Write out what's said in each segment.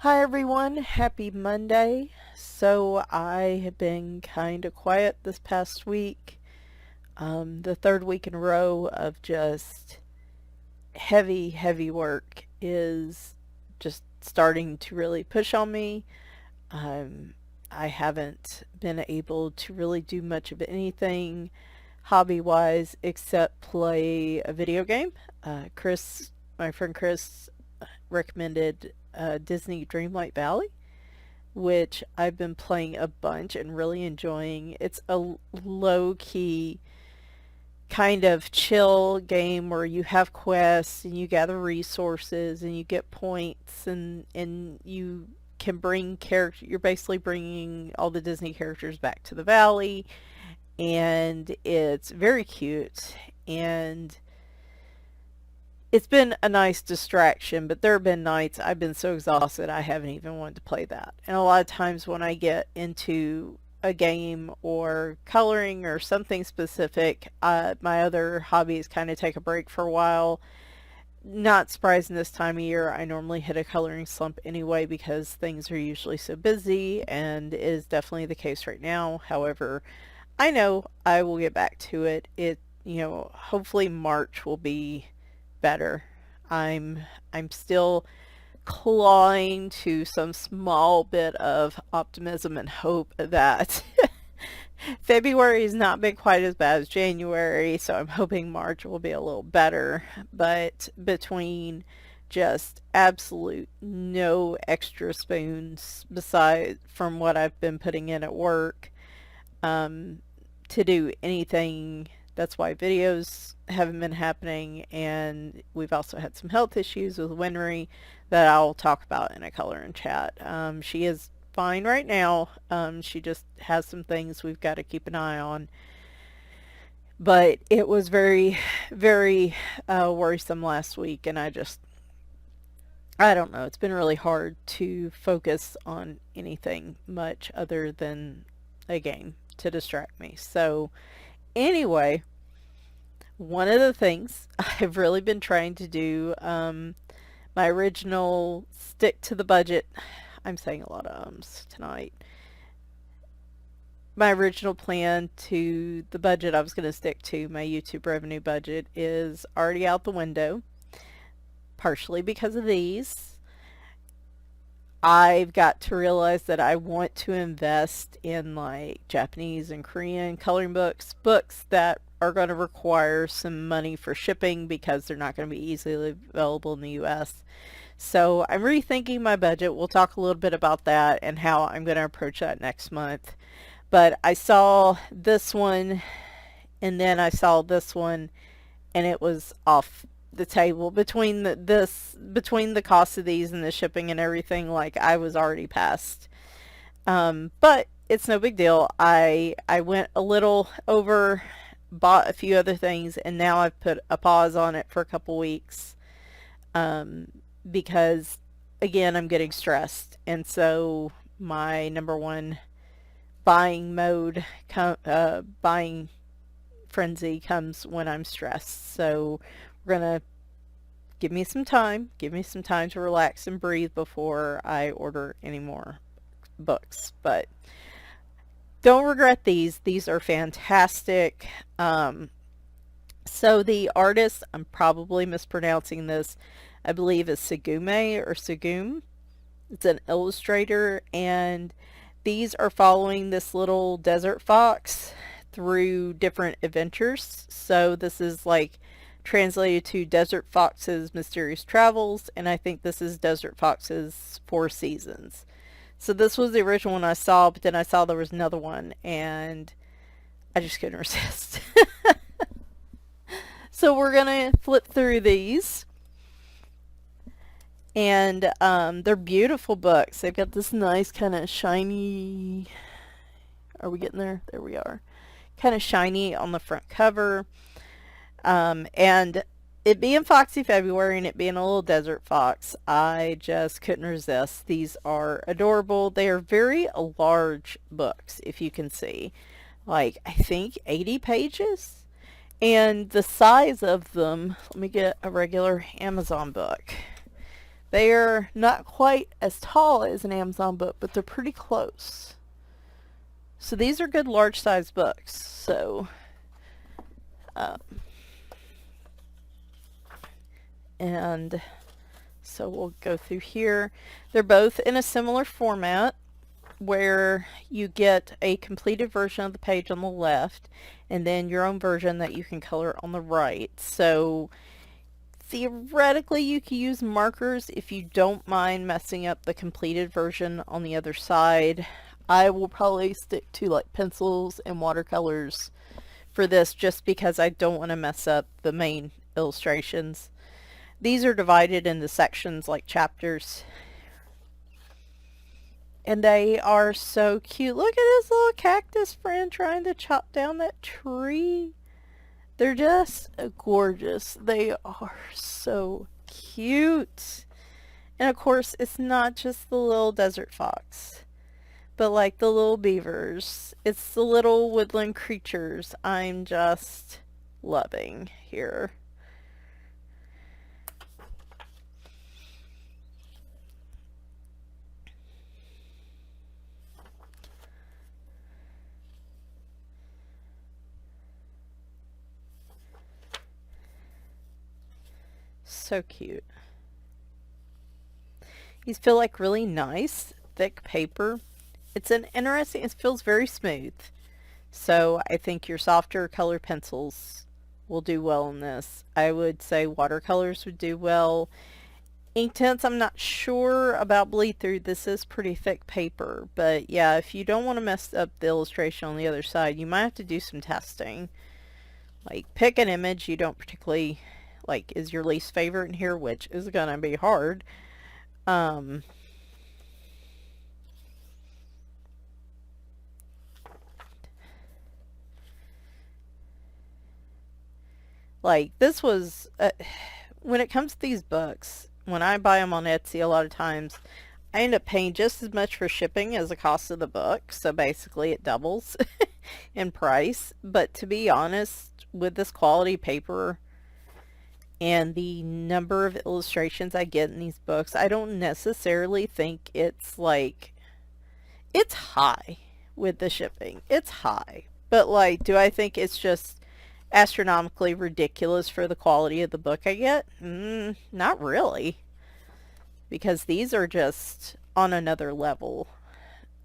Hi everyone, happy Monday. So I have been kind of quiet this past week. The third week in a row of just heavy work is just starting to really push on me. Um, I haven't been able to really do much of anything hobby-wise except play a video game. My friend Chris, recommended Disney Dreamlight Valley, which I've been playing a bunch and really enjoying. It's a low key, kind of chill game where you have quests and you gather resources and you get points and you can bring character. You're basically bringing all the Disney characters back to the valley, and it's very cute. And it's been a nice distraction, but there have been nights I've been so exhausted I haven't even wanted to play that. And a lot of times when I get into a game or coloring or something specific, my other hobbies kind of take a break for a while. Not surprising this time of year. I normally hit a coloring slump anyway because things are usually so busy, and it is definitely the case right now. However, I know I will get back to it. Hopefully March will be better. I'm still clawing to some small bit of optimism and hope that February has not been quite as bad as January, so I'm hoping March will be a little better. But between just absolute no extra spoons beside from what I've been putting in at work, um, to do anything. That's why videos haven't been happening, and we've also had some health issues with Winry that I'll talk about in a color and chat. She is fine right now. She just has some things we've got to keep an eye on. But it was very worrisome last week, and I don't know. It's been really hard to focus on anything much other than a game to distract me. So anyway, one of the things I've really been trying to do, my original stick to the budget, I'm saying a lot of ums tonight. My original plan to the budget I was going to stick to, my YouTube revenue budget, is already out the window, partially because of these. I've got to realize that I want to invest in like Japanese and Korean coloring books that are going to require some money for shipping because they're not going to be easily available in the US. So I'm rethinking my budget. We'll talk a little bit about that and how I'm going to approach that next month. But I saw this one, and then I saw this one, and it was off the table between between the cost of these and the shipping and everything. Like, I was already past. But it's no big deal. I went a little over, bought a few other things, and now I've put a pause on it for a couple weeks, because again, I'm getting stressed, and so my number one buying frenzy comes when I'm stressed. So we're gonna give me some time to relax and breathe before I order any more books. But don't regret these. These are fantastic. So the artist, I'm probably mispronouncing this, I believe is Sogumi or Sogum. It's an illustrator, and these are following this little desert fox through different adventures. So this is like translated to Desert Fox's Mysterious Travels, and I think this is Desert Fox's Four Seasons. So this was the original one I saw, but then I saw there was another one, and I just couldn't resist. So we're gonna flip through these, and they're beautiful books. They've got this nice kind of shiny. Are we getting there? There we are. Kind of shiny on the front cover. And it being Foxy February and it being a little desert fox, I just couldn't resist. These are adorable. They are very large books, if you can see. Like, I think 80 pages. And the size of them, let me get a regular Amazon book. They're not quite as tall as an Amazon book, but they're pretty close. So these are good large size books. So, um, and so we'll go through here. They're both in a similar format where you get a completed version of the page on the left and then your own version that you can color on the right. So theoretically you can use markers if you don't mind messing up the completed version on the other side. I will probably stick to like pencils and watercolors for this just because I don't want to mess up the main illustrations. These are divided into sections like chapters. And they are so cute. Look at his little cactus friend trying to chop down that tree. They're just gorgeous. They are so cute. And of course, it's not just the little desert fox, but like the little beavers. It's the little woodland creatures I'm just loving here. So cute. These feel like really nice, thick paper. It's an interesting, it feels very smooth. So I think your softer color pencils will do well in this. I would say watercolors would do well. Ink tints, I'm not sure about bleed through. This is pretty thick paper. But yeah, if you don't want to mess up the illustration on the other side, you might have to do some testing. Like pick an image you don't particularly like is your least favorite in here, which is going to be hard. Like this was when it comes to these books, when I buy them on Etsy, a lot of times I end up paying just as much for shipping as the cost of the book. So basically it doubles in price. But to be honest, with this quality paper and the number of illustrations I get in these books, I don't necessarily think it's like, it's high with the shipping. It's high. But like, do I think it's just astronomically ridiculous for the quality of the book I get? Not really. Because these are just on another level.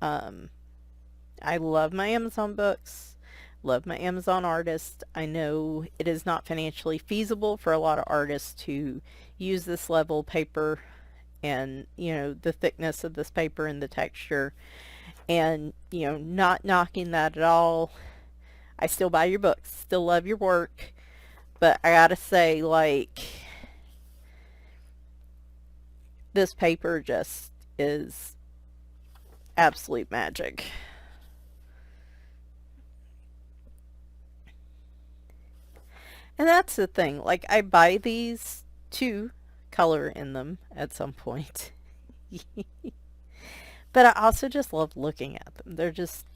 I love my Amazon books, love my Amazon artists. I know it is not financially feasible for a lot of artists to use this level paper and, the thickness of this paper and the texture. And, not knocking that at all. I still buy your books, still love your work. But I gotta say, like, this paper just is absolute magic. And that's the thing. Like, I buy these to color in them at some point. But I also just love looking at them. They're just...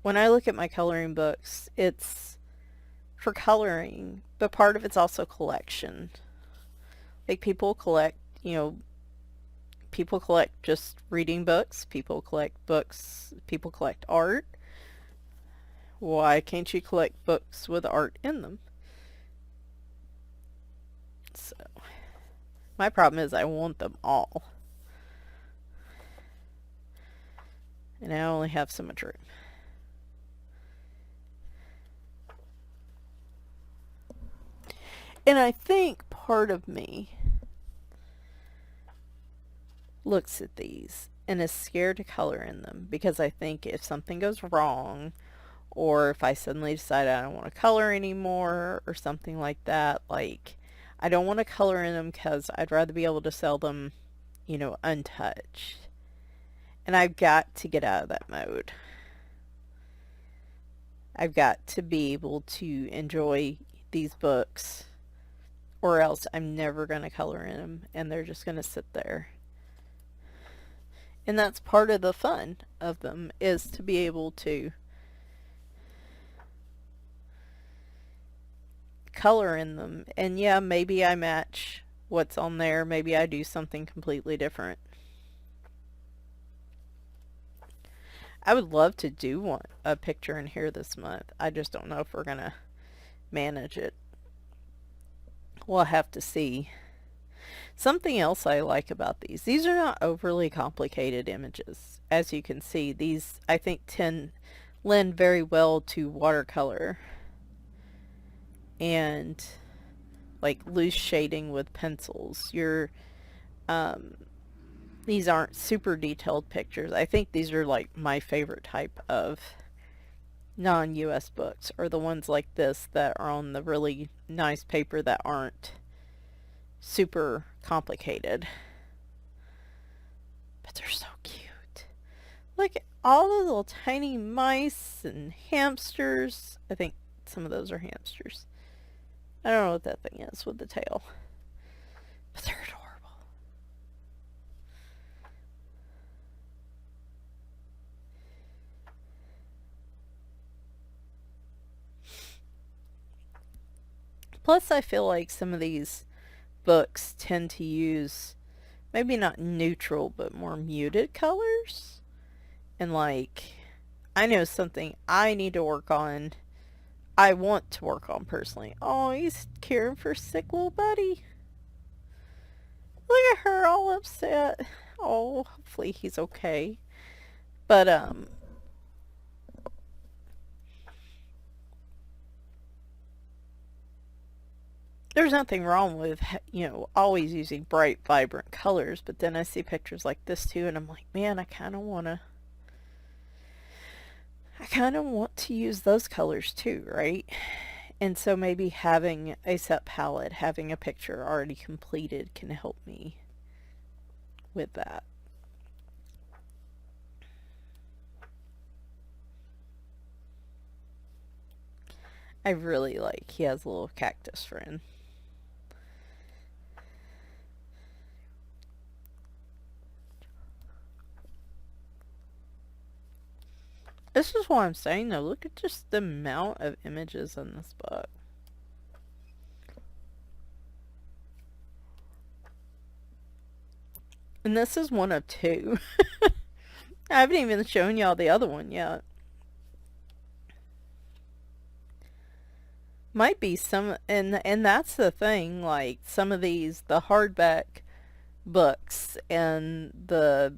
When I look at my coloring books, it's for coloring, but part of it's also collection. Like, people collect just reading books. People collect books. People collect art. Why can't you collect books with art in them? So, my problem is I want them all. And I only have so much room. And I think part of me looks at these and is scared to color in them because I think if something goes wrong, or if I suddenly decide I don't want to color anymore or something like that, like, I don't want to color in them because I'd rather be able to sell them, untouched. And I've got to get out of that mode. I've got to be able to enjoy these books, or else I'm never going to color in them and they're just going to sit there. And that's part of the fun of them, is to be able to color in them. And yeah, maybe I match what's on there. Maybe I do something completely different. I would love to do a picture in here this month. I just don't know if we're going to manage it. We'll have to see. Something else I like about these are not overly complicated images. As you can see, these I think lend very well to watercolor and like loose shading with pencils. These aren't super detailed pictures. I think these are like my favorite type of non-US books, or the ones like this that are on the really nice paper that aren't super complicated. But they're so cute. Look at all the little tiny mice and hamsters. I think some of those are hamsters. I don't know what that thing is with the tail. But they're adorable. Plus, I feel like some of these books tend to use maybe not neutral, but more muted colors. And like, I know something I need to work on. I want to work on personally. Oh, he's caring for sick little buddy. Look at her all upset. Oh, hopefully he's okay. But, there's nothing wrong with, always using bright, vibrant colors, but then I see pictures like this too, and I'm like, man, I kind of want to use those colors too, right? And so maybe having a set palette, having a picture already completed can help me with that. I really like, he has a little cactus friend. This is what I'm saying though. Look at just the amount of images in this book. And this is one of two. I haven't even shown y'all the other one yet. Might be some, and that's the thing, like some of these, the hardback books and the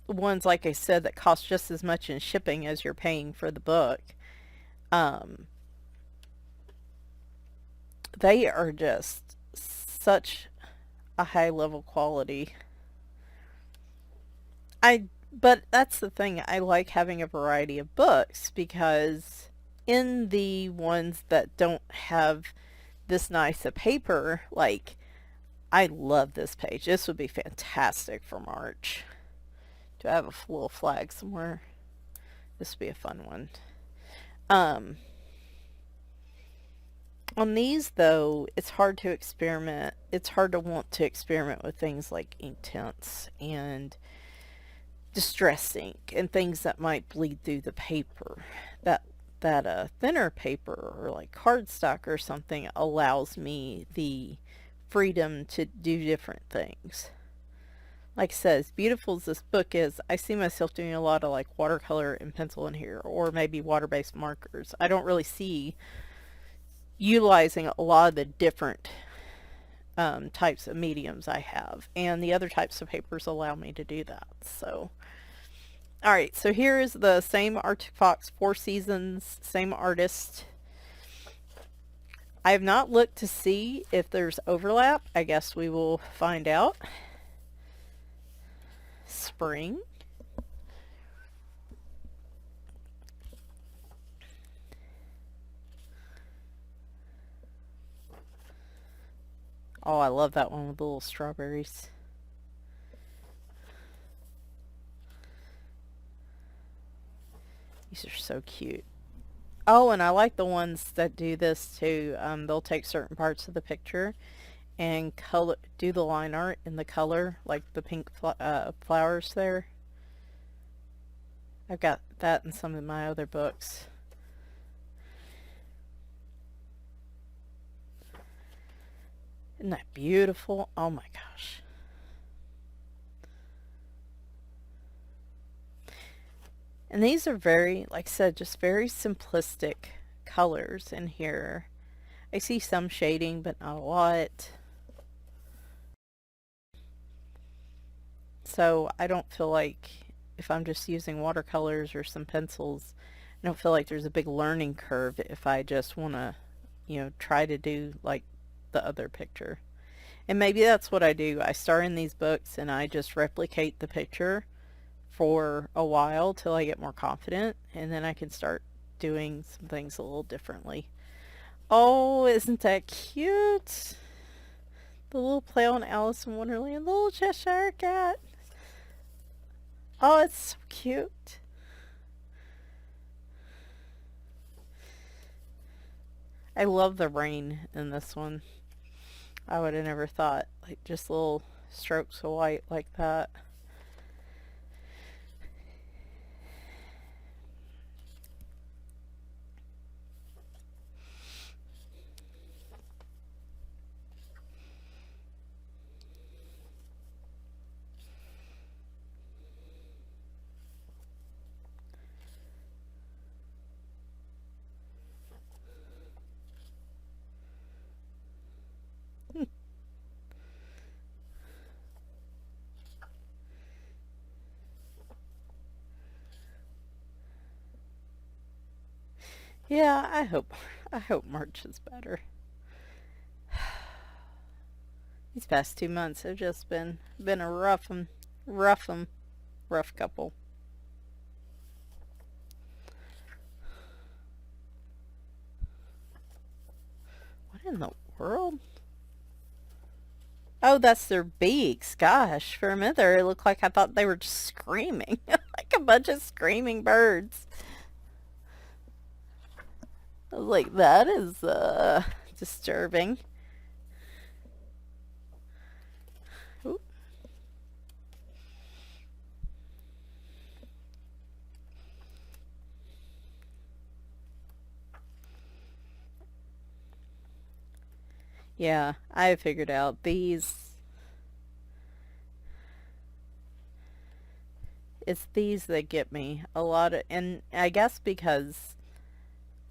ones, like I said, that cost just as much in shipping as you're paying for the book, they are just such a high level quality. But that's the thing, I like having a variety of books, because in the ones that don't have this nice a paper, like, I love this page. This would be fantastic for March. Do I have a little flag somewhere? This would be a fun one. On these, though, it's hard to experiment. It's hard to want to experiment with things like ink tints and distress ink and things that might bleed through the paper. That thinner paper, or like cardstock or something, allows me the freedom to do different things. Like I said, as beautiful as this book is, I see myself doing a lot of like watercolor and pencil in here, or maybe water-based markers. I don't really see utilizing a lot of the different types of mediums I have, and the other types of papers allow me to do that. So, alright, so here is the same Arctic Fox, 4 Seasons, same artist. I have not looked to see if there's overlap. I guess we will find out. Spring. Oh, I love that one with the little strawberries. These are so cute. Oh, and I like the ones that do this too. They'll take certain parts of the picture and do the line art in the color, like the pink flowers there. I've got that in some of my other books. Isn't that beautiful? Oh my gosh. And these are very, like I said, just very simplistic colors in here. I see some shading, but not a lot. So I don't feel like if I'm just using watercolors or some pencils, I don't feel like there's a big learning curve if I just want to, try to do like the other picture. And maybe that's what I do. I start in these books and I just replicate the picture for a while till I get more confident, and then I can start doing some things a little differently. Oh, isn't that cute? The little play on Alice in Wonderland, the little Cheshire cat. Oh, it's so cute. I love the rain in this one. I would have never thought, like, just little strokes of white like that. Yeah, I hope March is better. These past 2 months have just been a rough 'em, rough couple. What in the world? Oh, that's their beaks. Gosh, for a minute there, it looked like I thought they were just screaming, like a bunch of screaming birds. I was like, that is disturbing. Ooh. Yeah, I figured out these. It's these that get me a lot of, and I guess because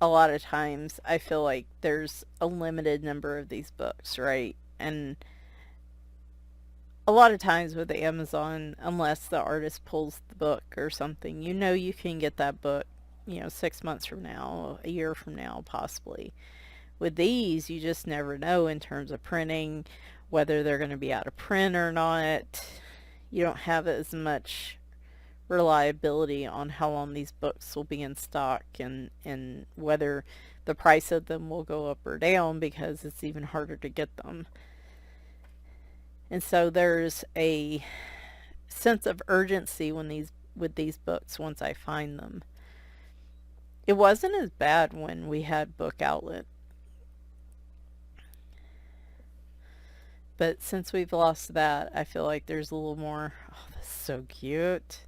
a lot of times I feel like there's a limited number of these books, right? And a lot of times with Amazon, unless the artist pulls the book or something, you can get that book, 6 months from now, a year from now, possibly. With these, you just never know in terms of printing, whether they're going to be out of print or not. You don't have as much reliability on how long these books will be in stock, and whether the price of them will go up or down because it's even harder to get them. And so there's a sense of urgency with these books once I find them. It wasn't as bad when we had Book Outlet, but since we've lost that, I feel like there's a little more. Oh, that's so cute.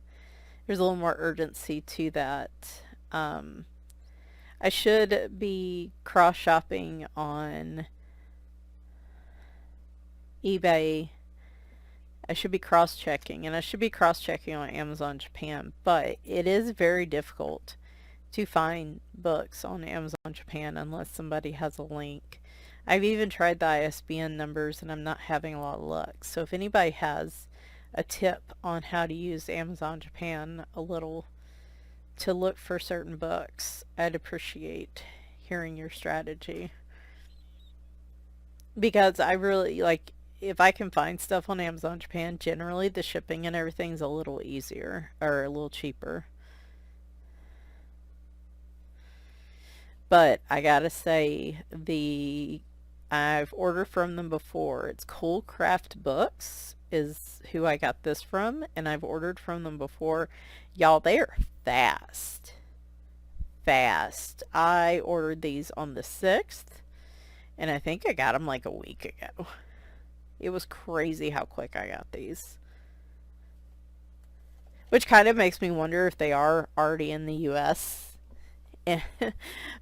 There's a little more urgency to that. Um, I should be cross shopping on eBay. I should be cross checking, and I should be cross checking on Amazon Japan, but it is very difficult to find books on Amazon Japan unless somebody has a link. I've even tried the ISBN numbers and I'm not having a lot of luck. So if anybody has a tip on how to use Amazon Japan a little to look for certain books, I'd appreciate hearing your strategy. Because I really like, if I can find stuff on Amazon Japan, generally the shipping and everything's a little easier or a little cheaper. But I gotta say, the I've ordered from them before. It's Cool Craft Books is who I got this from, and I've ordered from them before. Y'all, they are fast. Fast. I ordered these on the 6th, and I think I got them like a week ago. It was crazy how quick I got these. Which kind of makes me wonder if they are already in the US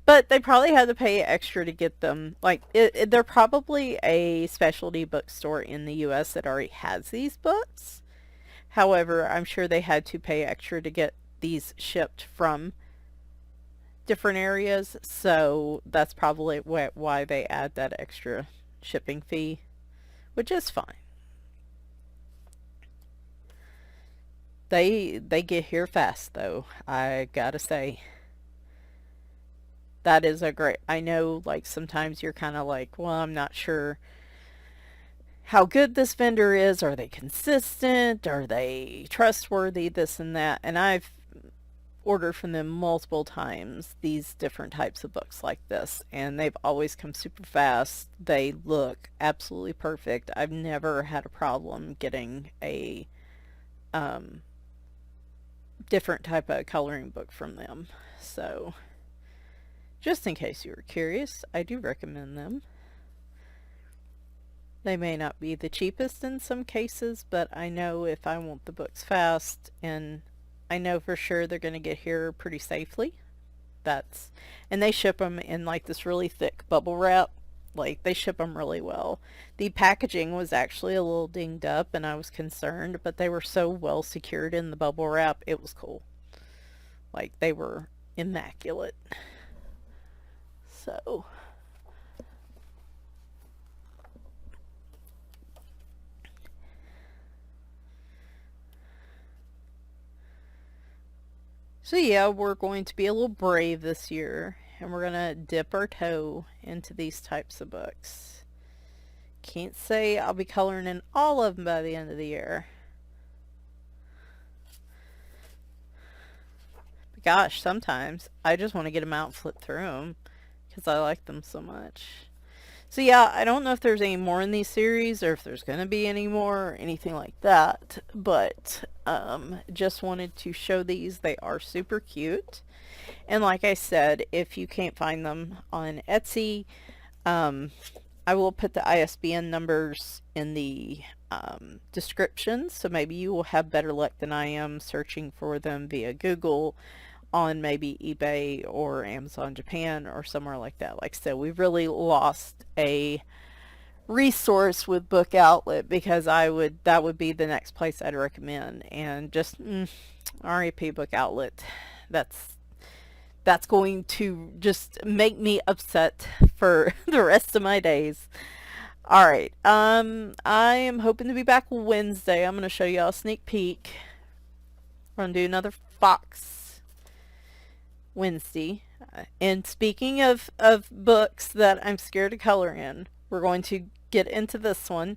But they probably had to pay extra to get them. Like, they're probably a specialty bookstore in the U.S. that already has these books. However, I'm sure they had to pay extra to get these shipped from different areas, so that's probably why they add that extra shipping fee, which is fine. They get here fast though, I gotta say. That is a great, I know like sometimes you're kind of like, well, I'm not sure how good this vendor is. Are they consistent? Are they trustworthy? This and that. And I've ordered from them multiple times these different types of books like this, and they've always come super fast. They look absolutely perfect. I've never had a problem getting a different type of coloring book from them. So just in case you were curious, I do recommend them. They may not be the cheapest in some cases, but I know if I want the books fast, and I know for sure they're going to get here pretty safely. And they ship them in like this really thick bubble wrap. Like, they ship them really well. The packaging was actually a little dinged up and I was concerned, but they were so well secured in the bubble wrap, it was cool. Like, they were immaculate. So yeah, we're going to be a little brave this year, and we're going to dip our toe into these types of books. Can't say I'll be coloring in all of them by the end of the year. But gosh, sometimes I just want to get them out and flip through them because I like them so much. So yeah, I don't know if there's any more in these series or if there's going to be any more or anything like that, but just wanted to show these. They are super cute. And like I said, if you can't find them on Etsy, I will put the ISBN numbers in the description, so maybe you will have better luck than I am searching for them via Google on maybe eBay or Amazon Japan or somewhere like that. Like I said, we've really lost a resource with Book Outlet, because that would be the next place I'd recommend, and just RIP Book Outlet. That's going to just make me upset for the rest of my days. All right, I am hoping to be back Wednesday. I'm going to show y'all a sneak peek. We're going to do another Fox Wednesday. And speaking of books that I'm scared to color in, we're going to get into this one,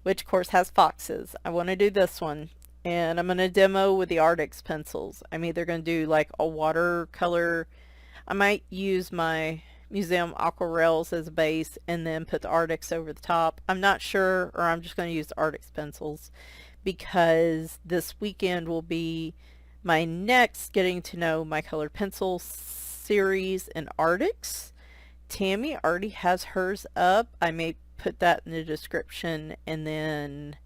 which of course has foxes. I want to do this one, and I'm going to demo with the Arctic pencils. I'm either going to do like a watercolor. I might use my museum aquarelles as a base and then put the Arctics over the top. I'm not sure, or I'm just going to use the Arctic pencils, because this weekend will be my next Getting to Know My Colored Pencil series in Arctics. Tammy already has hers up. I may put that in the description, and then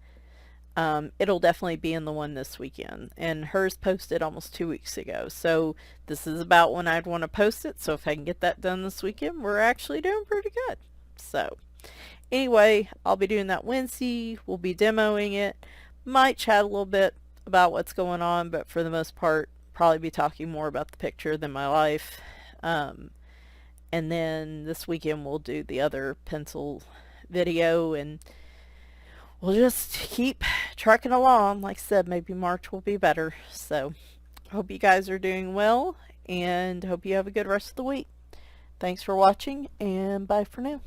it'll definitely be in the one this weekend. And hers posted almost 2 weeks ago, so this is about when I'd want to post it. So if I can get that done this weekend, we're actually doing pretty good. So anyway, I'll be doing that Wednesday. We'll be demoing it. Might chat a little bit about what's going on, but for the most part, probably be talking more about the picture than my life. And then this weekend we'll do the other pencil video, and we'll just keep trucking along. Like I said, maybe March will be better. So hope you guys are doing well, and hope you have a good rest of the week. Thanks for watching, and bye for now.